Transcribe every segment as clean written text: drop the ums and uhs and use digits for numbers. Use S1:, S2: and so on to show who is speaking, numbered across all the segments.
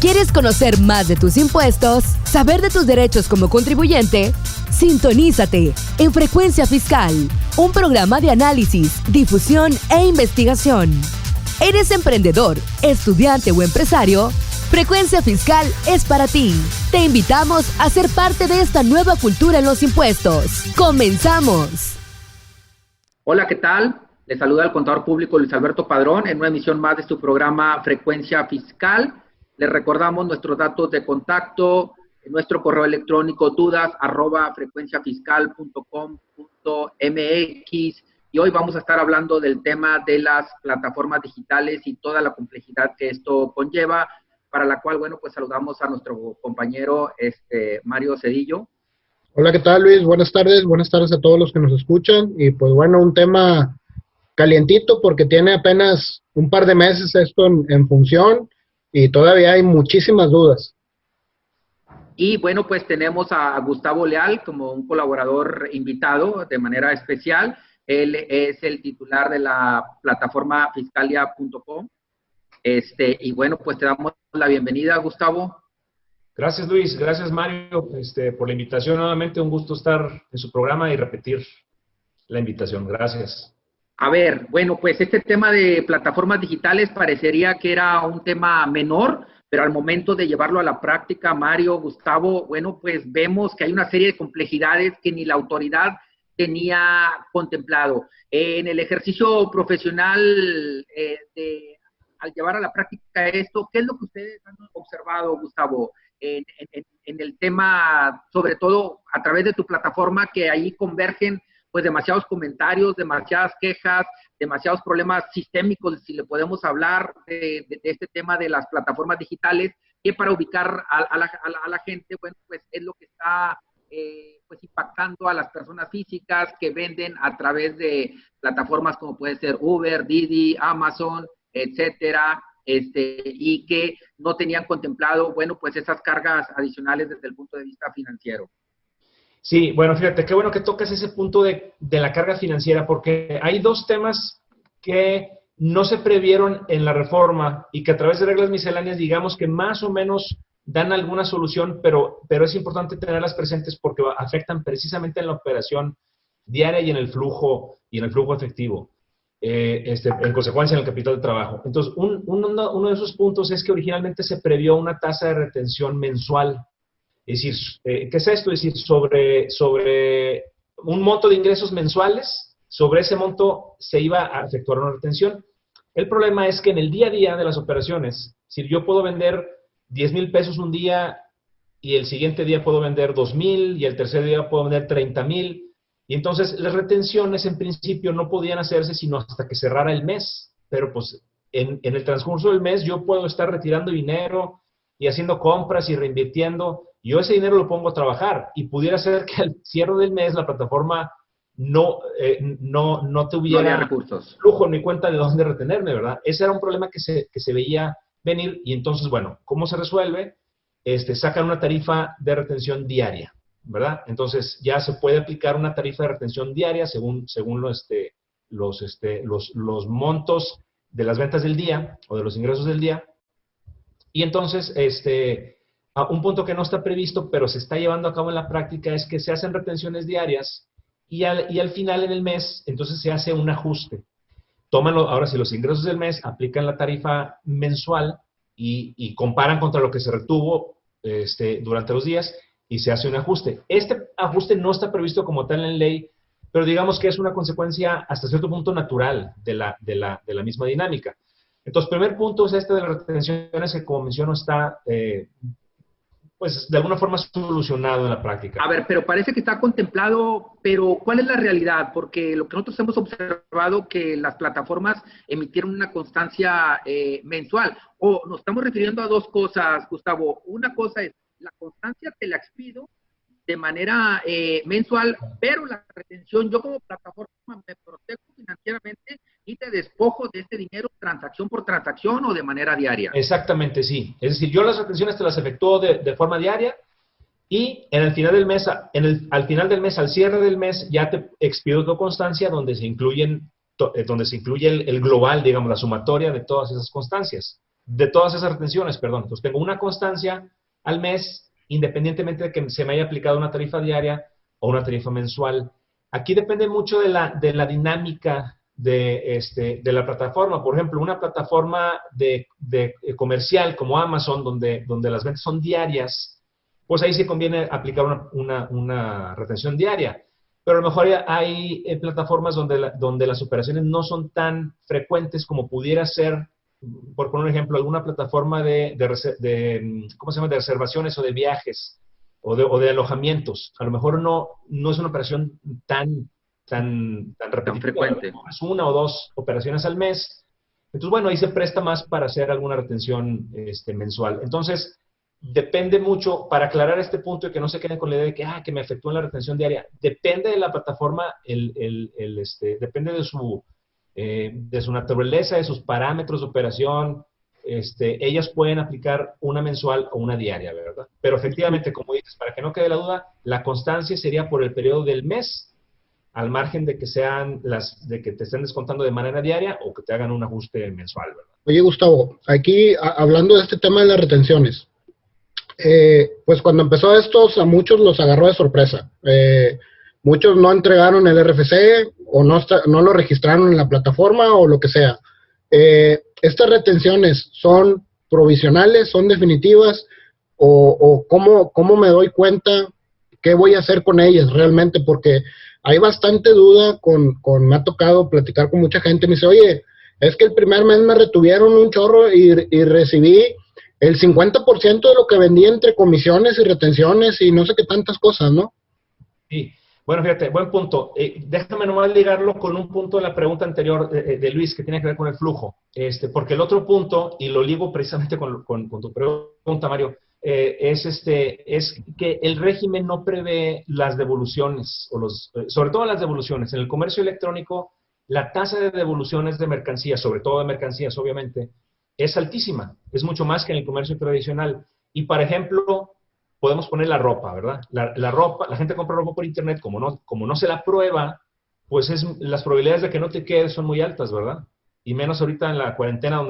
S1: ¿Quieres conocer más de tus impuestos? ¿Saber de tus derechos como contribuyente? Sintonízate en Frecuencia Fiscal, un programa de análisis, difusión e investigación. ¿Eres emprendedor, estudiante o empresario? Frecuencia Fiscal es para ti. Te invitamos a ser parte de esta nueva cultura en los impuestos. ¡Comenzamos!
S2: Hola, ¿qué tal? Les saluda el contador público Luis Alberto Padrón en una emisión más de su programa Frecuencia Fiscal. Les recordamos nuestros datos de contacto, nuestro correo electrónico dudas@frecuenciafiscal.com.mx, y hoy vamos a estar hablando del tema de las plataformas digitales y toda la complejidad que esto conlleva, para la cual, bueno, pues saludamos a nuestro compañero Mario Cedillo.
S3: Hola, ¿qué tal, Luis? Buenas tardes a todos los que nos escuchan, y pues bueno, un tema calientito porque tiene apenas un par de meses esto en función, y todavía hay muchísimas dudas.
S2: Y bueno, pues tenemos a Gustavo Leal como un colaborador invitado de manera especial. Él es el titular de la plataforma fiscalia.com. Y bueno, pues te damos la bienvenida, Gustavo.
S4: Gracias, Luis. Gracias, Mario, por la invitación. Nuevamente, un gusto estar en su programa y repetir la invitación. Gracias.
S2: A ver, bueno, pues este tema de plataformas digitales parecería que era un tema menor, pero al momento de llevarlo a la práctica, Mario, Gustavo, bueno, pues vemos que hay una serie de complejidades que ni la autoridad tenía contemplado. En el ejercicio profesional, al llevar a la práctica esto, ¿qué es lo que ustedes han observado, Gustavo, en el tema, sobre todo a través de tu plataforma, que ahí convergen pues demasiados comentarios, demasiadas quejas, demasiados problemas sistémicos, si le podemos hablar de este tema de las plataformas digitales, que para ubicar a la gente, bueno, pues es lo que está pues impactando a las personas físicas que venden a través de plataformas como puede ser Uber, Didi, Amazon, etcétera, y que no tenían contemplado, bueno, pues esas cargas adicionales desde el punto de vista financiero.
S4: Sí, bueno, fíjate, qué bueno que tocas ese punto de la carga financiera, porque hay dos temas que no se previeron en la reforma y que a través de reglas misceláneas, digamos que más o menos dan alguna solución, pero es importante tenerlas presentes porque afectan precisamente en la operación diaria y en el flujo efectivo, en consecuencia en el capital de trabajo. Entonces, uno de esos puntos es que originalmente se previó una tasa de retención mensual. Es decir, ¿qué es esto? Es decir, sobre un monto de ingresos mensuales, sobre ese monto se iba a efectuar una retención. El problema es que en el día a día de las operaciones, si yo puedo vender 10,000 pesos un día y el siguiente día puedo vender 2,000 y el tercer día puedo vender 30,000, y entonces las retenciones en principio no podían hacerse sino hasta que cerrara el mes, pero pues en el transcurso del mes yo puedo estar retirando dinero y haciendo compras y reinvirtiendo, y yo ese dinero lo pongo a trabajar, y pudiera ser que al cierre del mes la plataforma no tuviera
S2: recursos,
S4: flujo ni cuenta de dónde retenerme, ¿verdad? Ese era un problema que se veía venir, y entonces, bueno, ¿cómo se resuelve? Sacan una tarifa de retención diaria, ¿verdad? Entonces ya se puede aplicar una tarifa de retención diaria según los montos de las ventas del día o de los ingresos del día. Y entonces, un punto que no está previsto, pero se está llevando a cabo en la práctica, es que se hacen retenciones diarias y al final en el mes, entonces se hace un ajuste. Ahora sí, los ingresos del mes, aplican la tarifa mensual y comparan contra lo que se retuvo durante los días y se hace un ajuste. Este ajuste no está previsto como tal en ley, pero digamos que es una consecuencia hasta cierto punto natural de la misma dinámica. Entonces, primer punto es de las retenciones que, como menciono, está, pues, de alguna forma solucionado en la práctica.
S2: A ver, pero parece que está contemplado, pero ¿cuál es la realidad? Porque lo que nosotros hemos observado que las plataformas emitieron una constancia mensual. O nos estamos refiriendo a dos cosas, Gustavo. Una cosa es, la constancia te la expido de manera mensual, pero la retención, yo como plataforma me protejo financieramente y te despojo de este dinero transacción por transacción o de manera diaria.
S4: Exactamente, sí. Es decir, yo las retenciones te las efectúo de forma diaria y al final del mes, al cierre del mes, ya te expido tu constancia donde se incluye el global, digamos, la sumatoria de todas esas constancias. de todas esas retenciones, perdón. Entonces tengo una constancia al mes, independientemente de que se me haya aplicado una tarifa diaria o una tarifa mensual. Aquí depende mucho de la dinámica de la plataforma. Por ejemplo, una plataforma de comercial como Amazon, donde las ventas son diarias, pues ahí sí conviene aplicar una retención diaria. Pero a lo mejor hay plataformas donde las operaciones no son tan frecuentes como pudiera ser, por poner un ejemplo, alguna plataforma ¿cómo se llama?, de reservaciones o de viajes o de alojamientos. A lo mejor no es una operación tan repetitiva,
S2: tan frecuente.
S4: Es una o dos operaciones al mes. Entonces, bueno, ahí se presta más para hacer alguna retención mensual. Entonces, depende mucho, para aclarar este punto y que no se queden con la idea de que me afectó en la retención diaria, depende de la plataforma, depende de su naturaleza, de sus parámetros de operación. Ellas pueden aplicar una mensual o una diaria, ¿verdad? Pero efectivamente, como dices, para que no quede la duda, la constancia sería por el periodo del mes, al margen de que de que te estén descontando de manera diaria o que te hagan un ajuste mensual, ¿verdad?
S3: Oye, Gustavo, aquí hablando de este tema de las retenciones, pues cuando empezó esto, a muchos los agarró de sorpresa. Muchos no entregaron el RFC o no lo registraron en la plataforma o lo que sea. ¿Estas retenciones son provisionales, son definitivas o cómo me doy cuenta qué voy a hacer con ellas realmente? Porque hay bastante duda, me ha tocado platicar con mucha gente, me dice, oye, es que el primer mes me retuvieron un chorro y recibí el 50% de lo que vendí entre comisiones y retenciones y no sé qué tantas cosas, ¿no?
S4: Sí. Bueno, fíjate, buen punto. Déjame nomás ligarlo con un punto de la pregunta anterior de Luis, que tiene que ver con el flujo. Porque el otro punto, y lo ligo precisamente con tu pregunta, Mario, es que el régimen no prevé las devoluciones, sobre todo las devoluciones. En el comercio electrónico, la tasa de devoluciones de mercancías, sobre todo de mercancías, obviamente, es altísima. Es mucho más que en el comercio tradicional. Y, por ejemplo, podemos poner la ropa, ¿verdad? La ropa, la gente compra ropa por internet, como no se la prueba, pues las probabilidades de que no te quede son muy altas, ¿verdad? Y menos ahorita en la cuarentena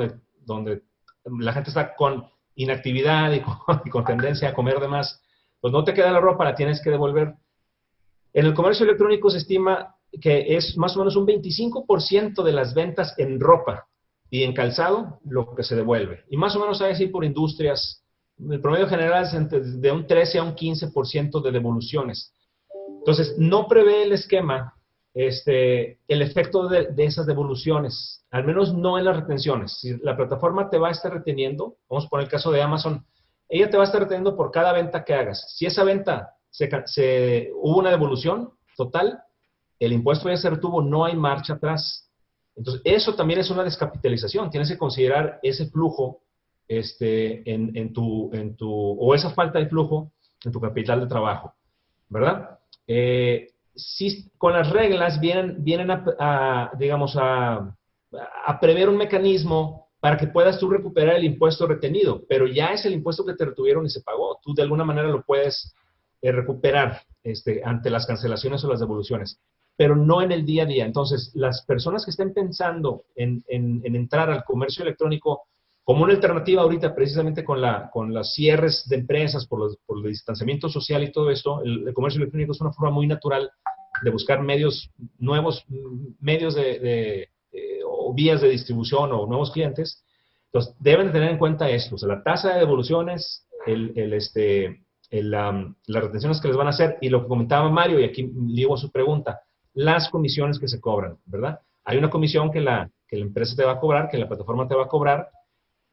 S4: donde la gente está con inactividad y con tendencia a comer de más, pues no te queda la ropa, la tienes que devolver. En el comercio electrónico se estima que es más o menos un 25% de las ventas en ropa y en calzado lo que se devuelve. Y más o menos hay así por industrias. El promedio general es de un 13 a un 15% de devoluciones. Entonces, no prevé el esquema el efecto de esas devoluciones, al menos no en las retenciones. Si la plataforma te va a estar reteniendo, vamos a poner el caso de Amazon, ella te va a estar reteniendo por cada venta que hagas. Si esa venta hubo una devolución total, el impuesto ya se retuvo, no hay marcha atrás. Entonces, eso también es una descapitalización. Tienes que considerar ese flujo o esa falta de flujo en tu capital de trabajo, ¿verdad? Si con las reglas vienen a prever un mecanismo para que puedas tú recuperar el impuesto retenido, pero ya es el impuesto que te retuvieron y se pagó. Tú de alguna manera lo puedes recuperar ante las cancelaciones o las devoluciones, pero no en el día a día. Entonces, las personas que estén pensando en entrar al comercio electrónico como una alternativa ahorita, precisamente con los cierres de empresas, por el distanciamiento social y todo esto, el comercio electrónico es una forma muy natural de buscar nuevos medios o vías de distribución o nuevos clientes. Entonces, deben tener en cuenta esto, o sea, la tasa de devoluciones, las retenciones que les van a hacer, y lo que comentaba Mario, y aquí ligo a su pregunta, las comisiones que se cobran, ¿verdad? Hay una comisión que la empresa te va a cobrar, que la plataforma te va a cobrar,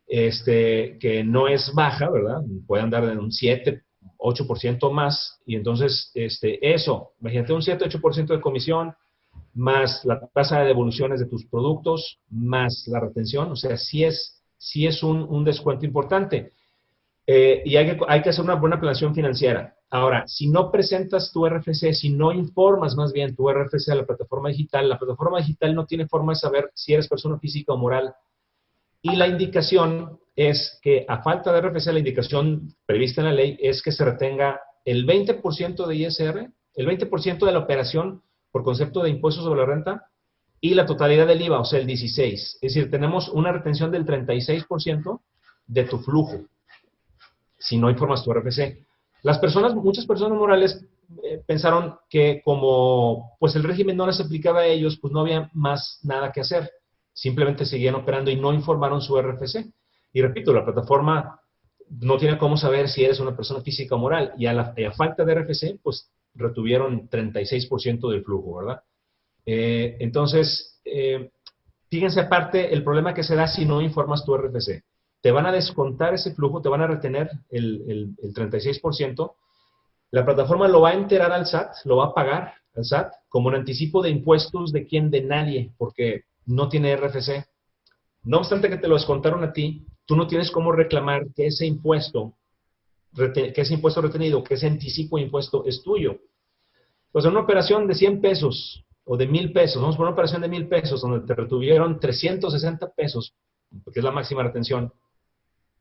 S4: que no es baja, ¿verdad? Puede andar en un 7, 8% más, y entonces eso, imagínate un 7, 8% de comisión, más la tasa de devoluciones de tus productos, más la retención, o sea, sí es un descuento importante. Y hay que hacer una buena planeación financiera. Ahora, si no presentas tu RFC, si no informas más bien tu RFC a la plataforma digital no tiene forma de saber si eres persona física o moral. Y la indicación es que, a falta de RFC, la indicación prevista en la ley es que se retenga el 20% de ISR, el 20% de la operación por concepto de impuestos sobre la renta y la totalidad del IVA, o sea, el 16%. Es decir, tenemos una retención del 36% de tu flujo si no informas tu RFC. Muchas personas morales pensaron que como pues el régimen no les aplicaba a ellos, pues no había más nada que hacer. Simplemente seguían operando y no informaron su RFC. Y repito, la plataforma no tiene cómo saber si eres una persona física o moral. Y a falta de RFC, pues retuvieron 36% del flujo, ¿verdad? Entonces, fíjense aparte el problema que se da si no informas tu RFC. Te van a descontar ese flujo, te van a retener el 36%. La plataforma lo va a enterar al SAT, lo va a pagar al SAT como un anticipo de impuestos de quién, de nadie, porque no tiene RFC. No obstante que te lo descontaron a ti, tú no tienes cómo reclamar que ese impuesto retenido, que ese anticipo de impuesto es tuyo. Pues en una operación de 100 pesos o de 1,000 pesos, vamos por una operación de 1,000 pesos donde te retuvieron 360 pesos, porque es la máxima retención,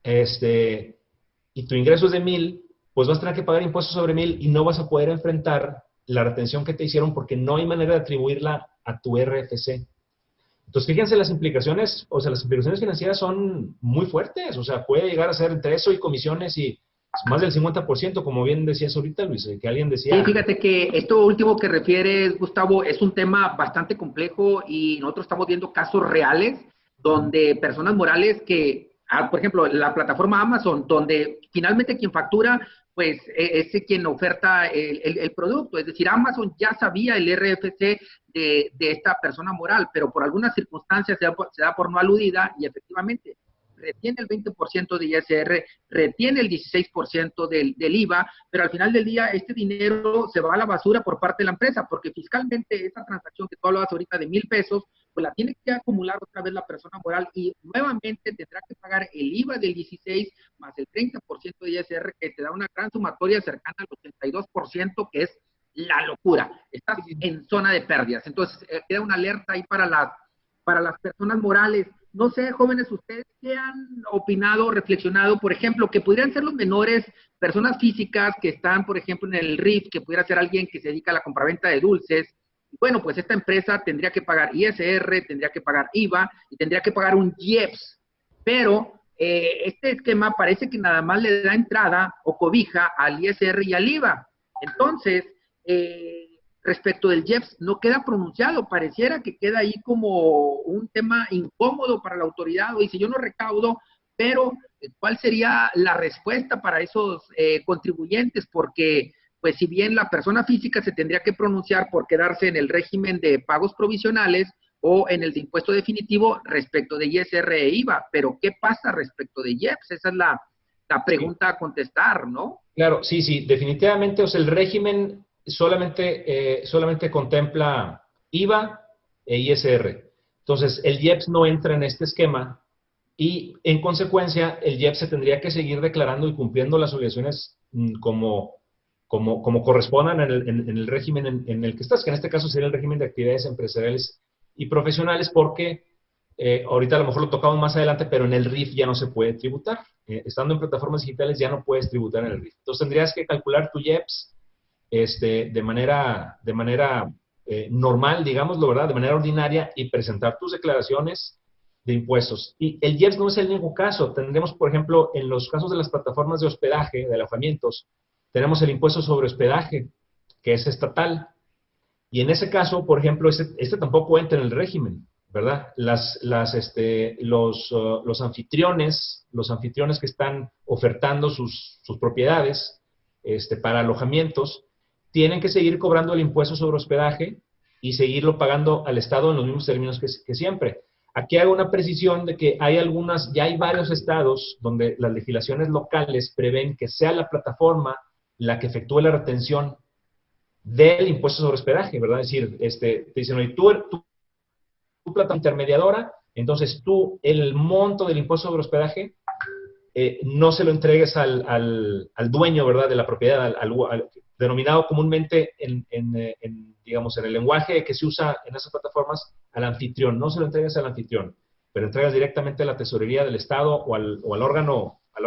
S4: y tu ingreso es de 1,000, pues vas a tener que pagar impuestos sobre 1,000 y no vas a poder enfrentar la retención que te hicieron porque no hay manera de atribuirla a tu RFC. Entonces, fíjense las implicaciones, o sea, las implicaciones financieras son muy fuertes, o sea, puede llegar a ser entre eso y comisiones y más del 50%, como bien decías ahorita, Luis, que alguien decía...
S2: Sí, fíjate que esto último que refieres, Gustavo, es un tema bastante complejo y nosotros estamos viendo casos reales donde personas morales que, por ejemplo, la plataforma Amazon, donde finalmente quien factura, pues es quien oferta el producto. Es decir, Amazon ya sabía el RFC de esta persona moral, pero por algunas circunstancias se da por no aludida y efectivamente retiene el 20% de ISR, retiene el 16% del IVA, pero al final del día este dinero se va a la basura por parte de la empresa, porque fiscalmente esa transacción que tú hablabas ahorita de 1,000 pesos, pues la tiene que acumular otra vez la persona moral y nuevamente tendrá que pagar el IVA del 16 más el 30% de ISR, que te da una gran sumatoria cercana al 82%, que es la locura. Estás en zona de pérdidas. Entonces, queda una alerta ahí para las personas morales. No sé, jóvenes, ¿ustedes qué han opinado, reflexionado? Por ejemplo, que pudieran ser los menores, personas físicas que están, por ejemplo, en el RIF, que pudiera ser alguien que se dedica a la compraventa de dulces. Bueno, pues esta empresa tendría que pagar ISR, tendría que pagar IVA y tendría que pagar un IEPS. Pero este esquema parece que nada más le da entrada o cobija al ISR y al IVA. Entonces, respecto del IEPS, no queda pronunciado, pareciera que queda ahí como un tema incómodo para la autoridad, o dice, yo no recaudo, pero ¿cuál sería la respuesta para esos contribuyentes? Porque, pues si bien la persona física se tendría que pronunciar por quedarse en el régimen de pagos provisionales o en el de impuesto definitivo respecto de ISR e IVA, pero ¿qué pasa respecto de IEPS? Esa es la pregunta a contestar, ¿no?
S4: Claro, sí, definitivamente, o sea, el régimen solamente contempla IVA e ISR. Entonces, el IEPS no entra en este esquema y, en consecuencia, el IEPS se tendría que seguir declarando y cumpliendo las obligaciones como correspondan en el régimen en el que estás, que en este caso sería el régimen de actividades empresariales y profesionales, porque ahorita a lo mejor lo tocamos más adelante, pero en el RIF ya no se puede tributar. Estando en plataformas digitales ya no puedes tributar en el RIF. Entonces, tendrías que calcular tu IEPS de manera normal, digámoslo, ¿verdad? De manera ordinaria y presentar tus declaraciones de impuestos. Y el IEPS no es el único caso. Tendremos, por ejemplo, en los casos de las plataformas de hospedaje, de alojamientos, tenemos el impuesto sobre hospedaje, que es estatal. Y en ese caso, por ejemplo, este tampoco entra en el régimen, ¿verdad? Los anfitriones que están ofertando sus propiedades para alojamientos, tienen que seguir cobrando el impuesto sobre hospedaje y seguirlo pagando al Estado en los mismos términos que siempre. Aquí hago una precisión de que ya hay varios estados donde las legislaciones locales prevén que sea la plataforma la que efectúe la retención del impuesto sobre hospedaje, ¿verdad? Es decir, te dicen, oye, tú plataforma intermediadora, entonces tú el monto del impuesto sobre hospedaje no se lo entregues al dueño, ¿verdad?, de la propiedad, denominado comúnmente digamos, en el lenguaje que se usa en esas plataformas, al anfitrión. No se lo entregues al anfitrión, pero entregas directamente a la tesorería del Estado o al órgano, al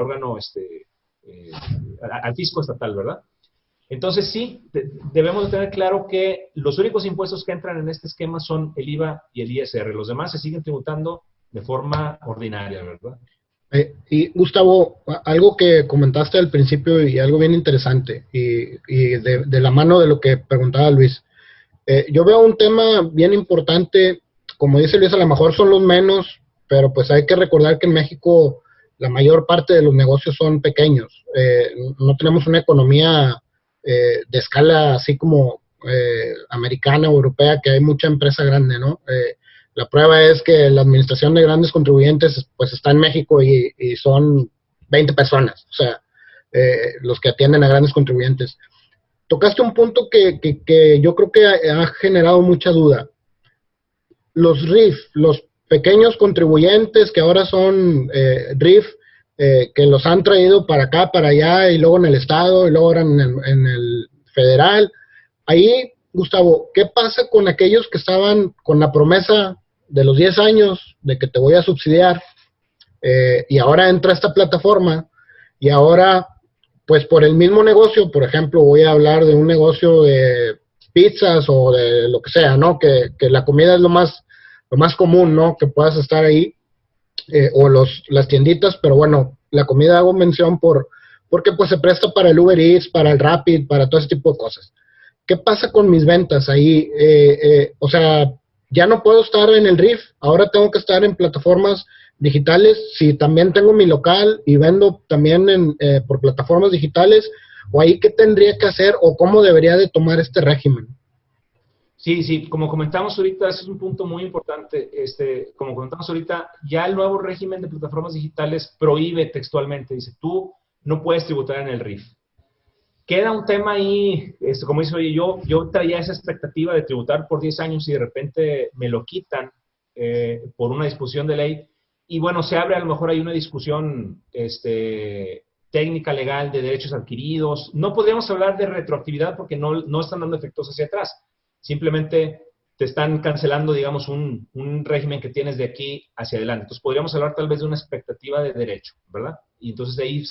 S4: fisco estatal, ¿verdad? Entonces sí, debemos de tener claro que los únicos impuestos que entran en este esquema son el IVA y el ISR. Los demás se siguen tributando de forma ordinaria, ¿verdad?
S3: Y Gustavo, algo que comentaste al principio y algo bien interesante, y de la mano de lo que preguntaba Luis. Yo veo un tema bien importante, como dice Luis, a lo mejor son los menos, pero pues hay que recordar que en México la mayor parte de los negocios son pequeños. No tenemos una economía de escala así como americana o europea, que hay mucha empresa grande, ¿no? La prueba es que la administración de grandes contribuyentes pues está en México y son 20 personas, o sea, los que atienden a grandes contribuyentes. Tocaste un punto que yo creo que ha generado mucha duda. Los RIF, los pequeños contribuyentes que ahora son RIF, que los han traído para acá, para allá, y luego en el Estado, y luego ahora en el federal. Ahí, Gustavo, ¿qué pasa con aquellos que estaban con la promesa de los 10 años de que te voy a subsidiar, y ahora entra esta plataforma, y ahora, pues por el mismo negocio, por ejemplo, voy a hablar de un negocio de pizzas o de lo que sea, ¿no? Que la comida es lo más común, ¿no? Que puedas estar ahí, o las tienditas, pero bueno, la comida hago mención porque pues se presta para el Uber Eats, para el Rapid, para todo ese tipo de cosas. ¿Qué pasa con mis ventas ahí? O sea, ya no puedo estar en el RIF, ahora tengo que estar en plataformas digitales. Si también tengo mi local y vendo también por plataformas digitales, o ahí qué tendría que hacer o cómo debería de tomar este régimen.
S4: Sí, como comentamos ahorita, ese es un punto muy importante. Como comentamos ahorita, ya el nuevo régimen de plataformas digitales prohíbe textualmente, dice, tú no puedes tributar en el RIF. Queda un tema ahí, como dice, oye, yo traía esa expectativa de tributar por 10 años y de repente me lo quitan por una disposición de ley. Y bueno, se abre a lo mejor hay una discusión técnica, legal, de derechos adquiridos. No podríamos hablar de retroactividad porque no están dando efectos hacia atrás. Simplemente te están cancelando, digamos, un régimen que tienes de aquí hacia adelante. Entonces podríamos hablar tal vez de una expectativa de derecho, ¿verdad? Y entonces de ahí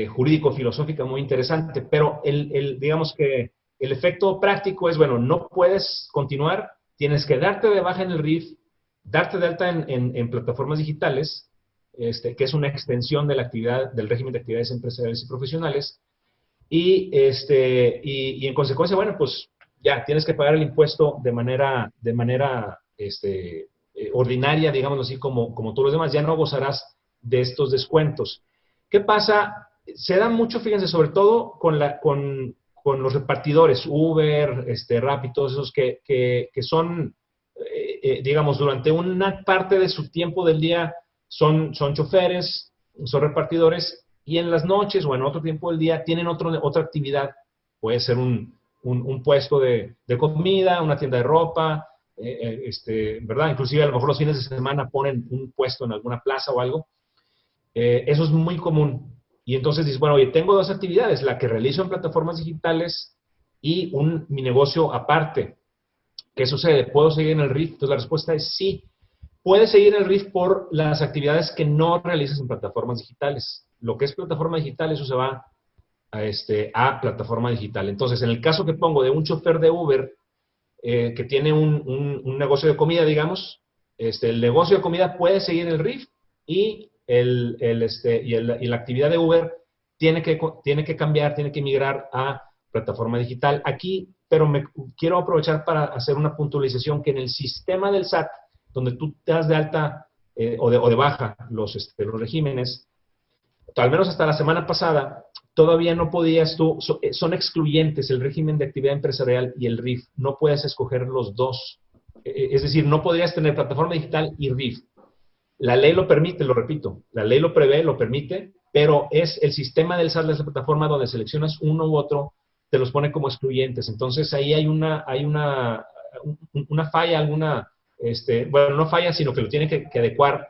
S4: jurídico-filosófica muy interesante, pero digamos que el efecto práctico es, bueno, no puedes continuar, tienes que darte de baja en el RIF, darte de alta en plataformas digitales, que es una extensión de la actividad, del régimen de actividades empresariales y profesionales, y en consecuencia, bueno, pues ya tienes que pagar el impuesto de manera ordinaria, digamos así, como todos los demás, ya no gozarás de estos descuentos. ¿Qué pasa? Se da mucho, fíjense, sobre todo con los repartidores, Uber, Rappi, todos esos que son, digamos, durante una parte de su tiempo del día son choferes, son repartidores, y en las noches o en otro tiempo del día tienen otra actividad. Puede ser un puesto de comida, una tienda de ropa, ¿verdad? Inclusive a lo mejor los fines de semana ponen un puesto en alguna plaza o algo. Eso es muy común. Y entonces dices, bueno, oye, tengo dos actividades, la que realizo en plataformas digitales y mi negocio aparte. ¿Qué sucede? ¿Puedo seguir en el RIF? Entonces la respuesta es sí. Puedes seguir en el RIF por las actividades que no realizas en plataformas digitales. Lo que es plataforma digital, eso se va a plataforma digital. Entonces, en el caso que pongo de un chofer de Uber que tiene un negocio de comida, digamos, el negocio de comida puede seguir en el RIF y la actividad de Uber tiene que cambiar, tiene que migrar a plataforma digital. Aquí, pero quiero aprovechar para hacer una puntualización que en el sistema del SAT, donde tú te das de alta o de baja los regímenes, al menos hasta la semana pasada, todavía no podías tú, son excluyentes el régimen de actividad empresarial y el RIF, no puedes escoger los dos. Es decir, no podrías tener plataforma digital y RIF. La ley lo permite, lo repito, la ley lo prevé, lo permite, pero es el sistema del SAT de esa plataforma donde seleccionas uno u otro, te los pone como excluyentes. Entonces ahí hay una falla, bueno, no falla, sino que lo tiene que adecuar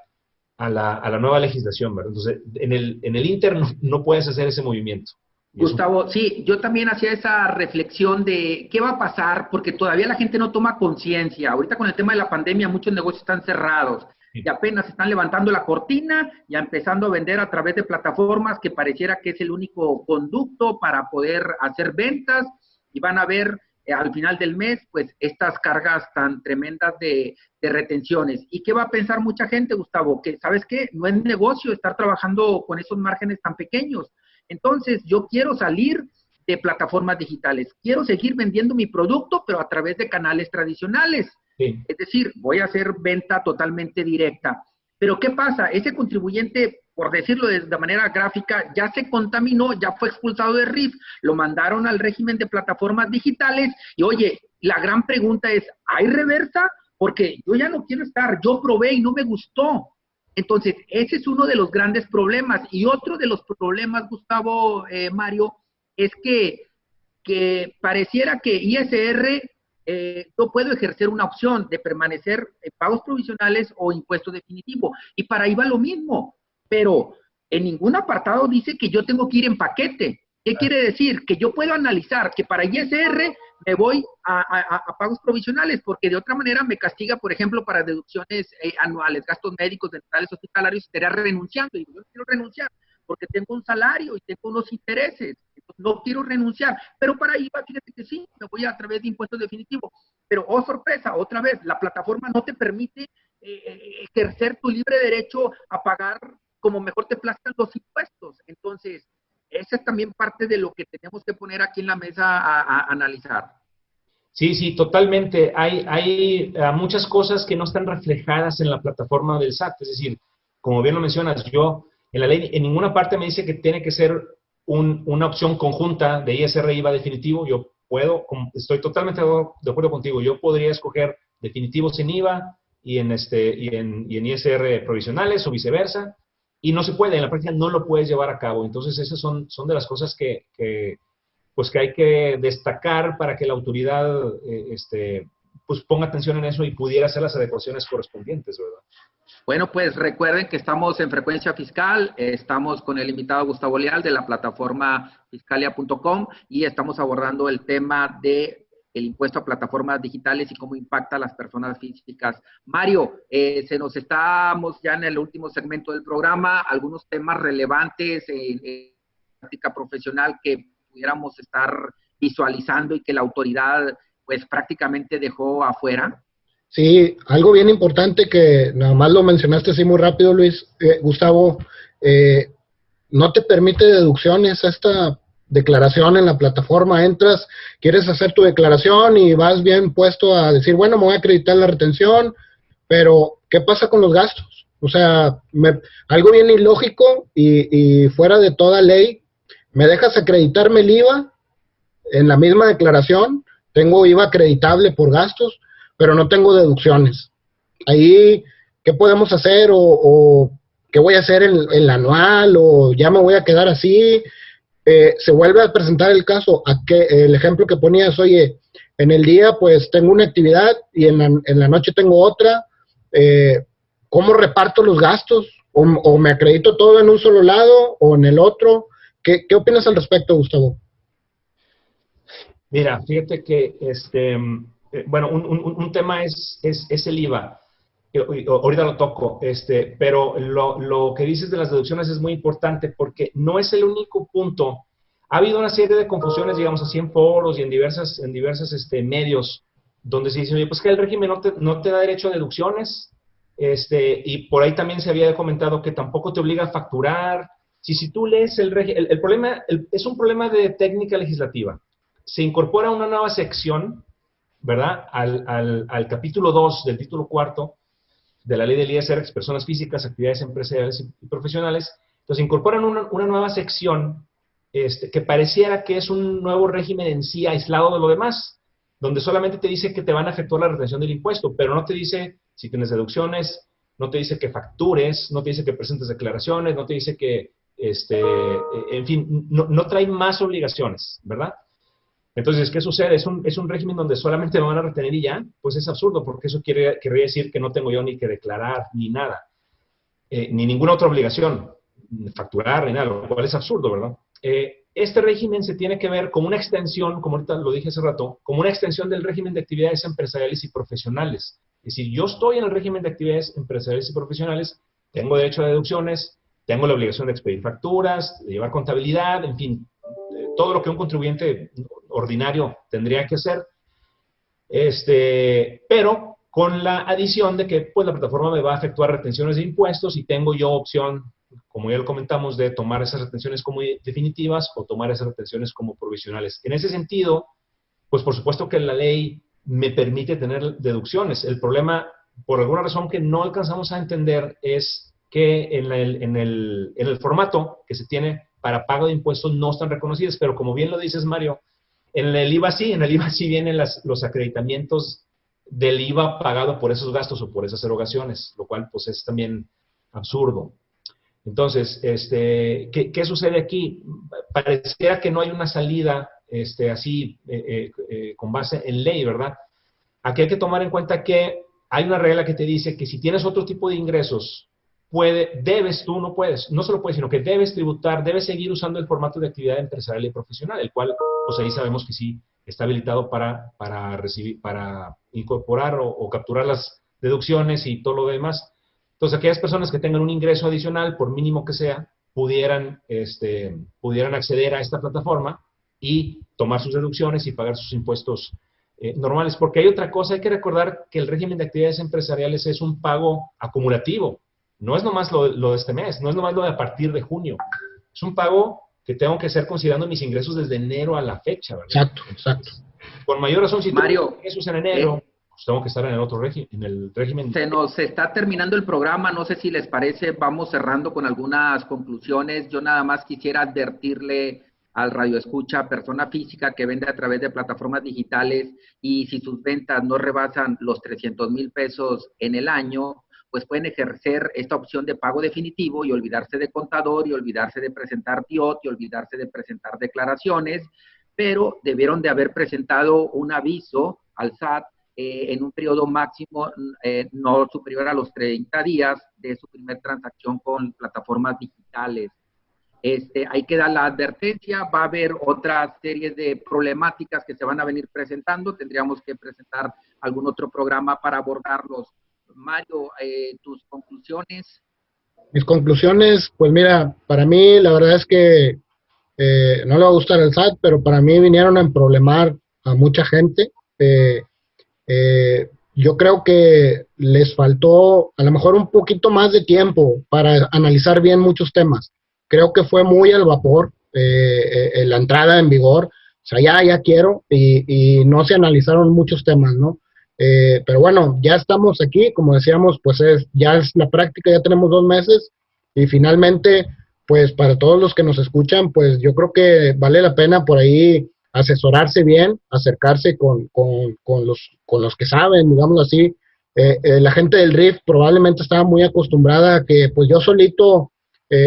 S4: a la nueva legislación, ¿verdad? Entonces, en el Inter no puedes hacer ese movimiento.
S2: Gustavo, sí, yo también hacía esa reflexión de qué va a pasar, porque todavía la gente no toma conciencia. Ahorita con el tema de la pandemia, muchos negocios están cerrados y apenas están levantando la cortina y empezando a vender a través de plataformas que pareciera que es el único conducto para poder hacer ventas, y van a ver al final del mes, pues estas cargas tan tremendas de retenciones. ¿Y qué va a pensar mucha gente, Gustavo? Que, ¿sabes qué? No es negocio estar trabajando con esos márgenes tan pequeños. Entonces, yo quiero salir de plataformas digitales. Quiero seguir vendiendo mi producto, pero a través de canales tradicionales. Sí. Es decir, voy a hacer venta totalmente directa. Pero ¿qué pasa? Ese contribuyente, por decirlo de manera gráfica, ya se contaminó, ya fue expulsado de RIF, lo mandaron al régimen de plataformas digitales y, oye, la gran pregunta es, ¿hay reversa? Porque yo ya no quiero estar, yo probé y no me gustó. Entonces, ese es uno de los grandes problemas. Y otro de los problemas, Gustavo, Mario, es que pareciera que ISR no puedo ejercer una opción de permanecer en pagos provisionales o impuesto definitivo. Y para ahí va lo mismo. Pero en ningún apartado dice que yo tengo que ir en paquete. ¿Qué quiere decir? Que yo puedo analizar que para ISR me voy a pagos provisionales, porque de otra manera me castiga, por ejemplo, para deducciones anuales, gastos médicos, dentales, hospitalarios, estaría renunciando. Y yo no quiero renunciar porque tengo un salario y tengo unos intereses. Entonces, no quiero renunciar. Pero para IVA, fíjate que sí, me voy a través de impuestos definitivos. Pero, oh sorpresa, otra vez, la plataforma no te permite ejercer tu libre derecho a pagar como mejor te plazcan los impuestos. Entonces, esa es también parte de lo que tenemos que poner aquí en la mesa a analizar.
S4: Sí, totalmente. Hay muchas cosas que no están reflejadas en la plataforma del SAT. Es decir, como bien lo mencionas, yo en la ley en ninguna parte me dice que tiene que ser una opción conjunta de ISR e IVA definitivo. Yo estoy totalmente de acuerdo contigo. Yo podría escoger definitivos en IVA y en ISR provisionales o viceversa. Y no se puede, en la práctica no lo puedes llevar a cabo. Entonces, esas son de las cosas que hay que destacar para que la autoridad pues ponga atención en eso y pudiera hacer las adecuaciones correspondientes, ¿verdad?
S2: Bueno, pues recuerden que estamos en Frecuencia Fiscal, estamos con el invitado Gustavo Leal de la plataforma fiscalia.com y estamos abordando el tema de el impuesto a plataformas digitales y cómo impacta a las personas físicas. Mario, estamos ya en el último segmento del programa, algunos temas relevantes en práctica profesional que pudiéramos estar visualizando y que la autoridad pues prácticamente dejó afuera.
S3: Sí, algo bien importante que nada más lo mencionaste así muy rápido, Luis, Gustavo, no te permite deducciones esta declaración en la plataforma. Entras, quieres hacer tu declaración y vas bien puesto a decir, bueno, me voy a acreditar la retención, pero ¿qué pasa con los gastos? O sea, algo bien ilógico y fuera de toda ley. ¿Me dejas acreditarme el IVA en la misma declaración? Tengo IVA acreditable por gastos, pero no tengo deducciones. Ahí, ¿qué podemos hacer? ¿O qué voy a hacer en el anual? ¿O ya me voy a quedar así? Se vuelve a presentar el caso, el ejemplo que ponías, oye, en el día pues tengo una actividad y en la noche tengo otra. ¿Cómo reparto los gastos? ¿O me acredito todo en un solo lado o en el otro? ¿Qué opinas al respecto, Gustavo?
S4: Mira, fíjate que bueno, un tema es el IVA. Ahorita lo toco, pero lo que dices de las deducciones es muy importante porque no es el único punto. Ha habido una serie de confusiones, digamos así, en foros y en diversas medios donde se dice, oye, pues que el régimen no te da derecho a deducciones, y por ahí también se había comentado que tampoco te obliga a facturar. Si tú lees el régimen, el problema es un problema de técnica legislativa. Se incorpora una nueva sección, ¿verdad?, al capítulo 2 del título 4 de la ley del ISR, personas físicas, actividades empresariales y profesionales. Entonces incorporan una nueva sección que pareciera que es un nuevo régimen en sí aislado de lo demás, donde solamente te dice que te van a efectuar la retención del impuesto, pero no te dice si tienes deducciones, no te dice que factures, no te dice que presentes declaraciones, no te dice que, en fin, no trae más obligaciones, ¿verdad? Entonces, ¿qué sucede? Es un régimen donde solamente me van a retener y ya, pues es absurdo, porque eso querría decir que no tengo yo ni que declarar, ni nada, ni ninguna otra obligación, facturar, ni nada, lo cual es absurdo, ¿verdad? Este régimen se tiene que ver como una extensión, como ahorita lo dije hace rato, como una extensión del régimen de actividades empresariales y profesionales. Es decir, yo estoy en el régimen de actividades empresariales y profesionales, tengo derecho a deducciones, tengo la obligación de expedir facturas, de llevar contabilidad, en fin, todo lo que un contribuyente ordinario tendría que hacer, Pero con la adición de que pues la plataforma me va a efectuar retenciones de impuestos y tengo yo opción, como ya lo comentamos, de tomar esas retenciones como definitivas o tomar esas retenciones como provisionales. En ese sentido, pues por supuesto que la ley me permite tener deducciones. El problema, por alguna razón que no alcanzamos a entender, es que en el formato que se tiene para pago de impuestos no están reconocidas, pero como bien lo dices, Mario, en el IVA sí vienen los acreditamientos del IVA pagado por esos gastos o por esas erogaciones, lo cual pues es también absurdo. Entonces, ¿qué sucede aquí? Pareciera que no hay una salida así con base en ley, ¿verdad? Aquí hay que tomar en cuenta que hay una regla que te dice que si tienes otro tipo de ingresos, no solo puedes, sino que debes tributar, debes seguir usando el formato de actividad empresarial y profesional, el cual, pues ahí sabemos que sí está habilitado para incorporar o capturar las deducciones y todo lo demás. Entonces, aquellas personas que tengan un ingreso adicional, por mínimo que sea, pudieran acceder a esta plataforma y tomar sus deducciones y pagar sus impuestos normales. Porque hay otra cosa, hay que recordar que el régimen de actividades empresariales es un pago acumulativo. No es nomás lo de este mes, no es nomás lo de a partir de junio. Es un pago que tengo que hacer considerando mis ingresos desde enero a la fecha, ¿verdad?
S3: Exacto.
S4: Con mayor razón, si
S2: Mario,
S4: tengo ingresos en enero, pues tengo que estar en el otro en el régimen.
S2: Se nos está terminando el programa, no sé si les parece, vamos cerrando con algunas conclusiones. Yo nada más quisiera advertirle al radioescucha, persona física que vende a través de plataformas digitales y si sus ventas no rebasan los 300,000 pesos en el año, pues pueden ejercer esta opción de pago definitivo y olvidarse de contador y olvidarse de presentar TIOT y olvidarse de presentar declaraciones, pero debieron de haber presentado un aviso al SAT en un periodo máximo no superior a los 30 días de su primer transacción con plataformas digitales. Ahí queda la advertencia, va a haber otras series de problemáticas que se van a venir presentando, tendríamos que presentar algún otro programa para abordarlos. Mario, tus conclusiones.
S3: Mis conclusiones, pues mira, para mí la verdad es que no le va a gustar el SAT, pero para mí vinieron a emproblemar a mucha gente. Yo creo que les faltó a lo mejor un poquito más de tiempo para analizar bien muchos temas. Creo que fue muy al vapor la entrada en vigor, o sea, ya quiero, y no se analizaron muchos temas, ¿no? Pero bueno, ya estamos aquí, como decíamos, pues ya es la práctica, ya tenemos 2 meses, y finalmente, pues para todos los que nos escuchan, pues yo creo que vale la pena por ahí asesorarse bien, acercarse con los que saben, digamos así. La gente del RIF probablemente estaba muy acostumbrada a que pues yo solito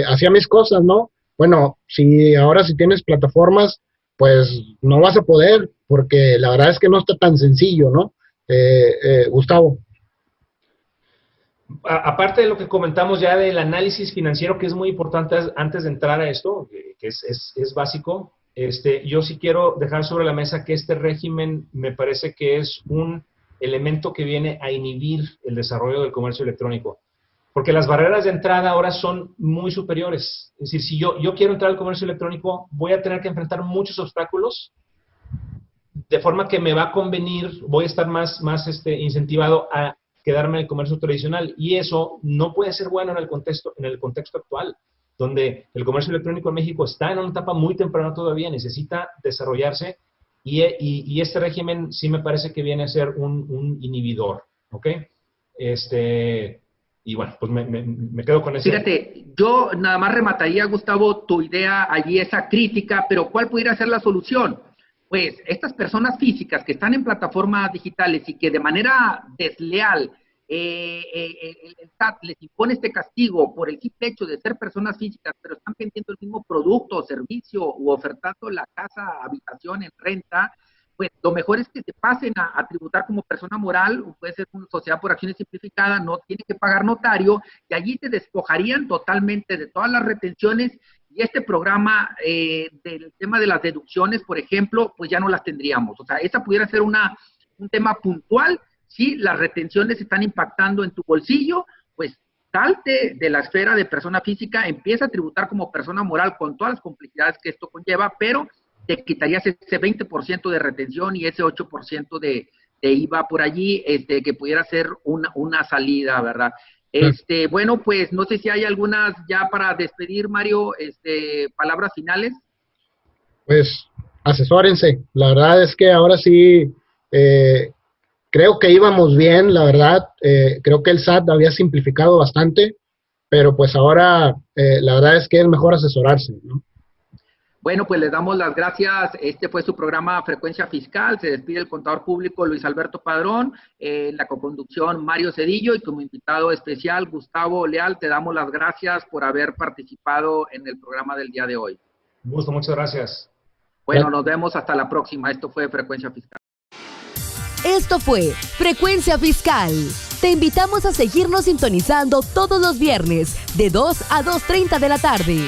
S3: hacía mis cosas, ¿no? Bueno, si tienes plataformas, pues no vas a poder, porque la verdad es que no está tan sencillo, ¿no? Gustavo.
S4: Aparte de lo que comentamos ya del análisis financiero, que es muy importante antes de entrar a esto, que es básico, yo sí quiero dejar sobre la mesa que este régimen me parece que es un elemento que viene a inhibir el desarrollo del comercio electrónico. Porque las barreras de entrada ahora son muy superiores. Es decir, si yo quiero entrar al comercio electrónico, voy a tener que enfrentar muchos obstáculos, de forma que me va a convenir, voy a estar más incentivado a quedarme en el comercio tradicional. Y eso no puede ser bueno en el contexto actual, donde el comercio electrónico en México está en una etapa muy temprana todavía, necesita desarrollarse, y este régimen sí me parece que viene a ser un inhibidor, ¿ok? Y bueno, pues me quedo con eso.
S2: Fíjate, yo nada más remataría, Gustavo, tu idea allí, esa crítica, pero ¿cuál pudiera ser la solución? Pues estas personas físicas que están en plataformas digitales y que de manera desleal el SAT les impone este castigo por el simple hecho de ser personas físicas, pero están vendiendo el mismo producto o servicio u ofertando la casa, habitación en renta, pues lo mejor es que se pasen a tributar como persona moral, o puede ser una sociedad por acciones simplificada, no tiene que pagar notario, y allí te despojarían totalmente de todas las retenciones, y este programa del tema de las deducciones, por ejemplo, pues ya no las tendríamos. O sea, esa pudiera ser un tema puntual. Si las retenciones están impactando en tu bolsillo, pues salte de la esfera de persona física, empieza a tributar como persona moral con todas las complejidades que esto conlleva, pero te quitarías ese 20% de retención y ese 8% de IVA por allí, que pudiera ser una salida, ¿verdad? Bueno, pues no sé si hay algunas ya para despedir, Mario, palabras finales.
S3: Pues asesórense, la verdad es que ahora sí creo que íbamos bien, la verdad, creo que el SAT había simplificado bastante, pero pues ahora la verdad es que es mejor asesorarse, ¿no?
S2: Bueno, pues les damos las gracias. Este fue su programa Frecuencia Fiscal. Se despide el contador público Luis Alberto Padrón, la coconducción Mario Cedillo y como invitado especial Gustavo Leal. Te damos las gracias por haber participado en el programa del día de hoy.
S4: Un gusto, muchas gracias.
S2: Bueno, nos vemos hasta la próxima. Esto fue Frecuencia Fiscal.
S1: Esto fue Frecuencia Fiscal. Te invitamos a seguirnos sintonizando todos los viernes de 2 a 2:30 de la tarde.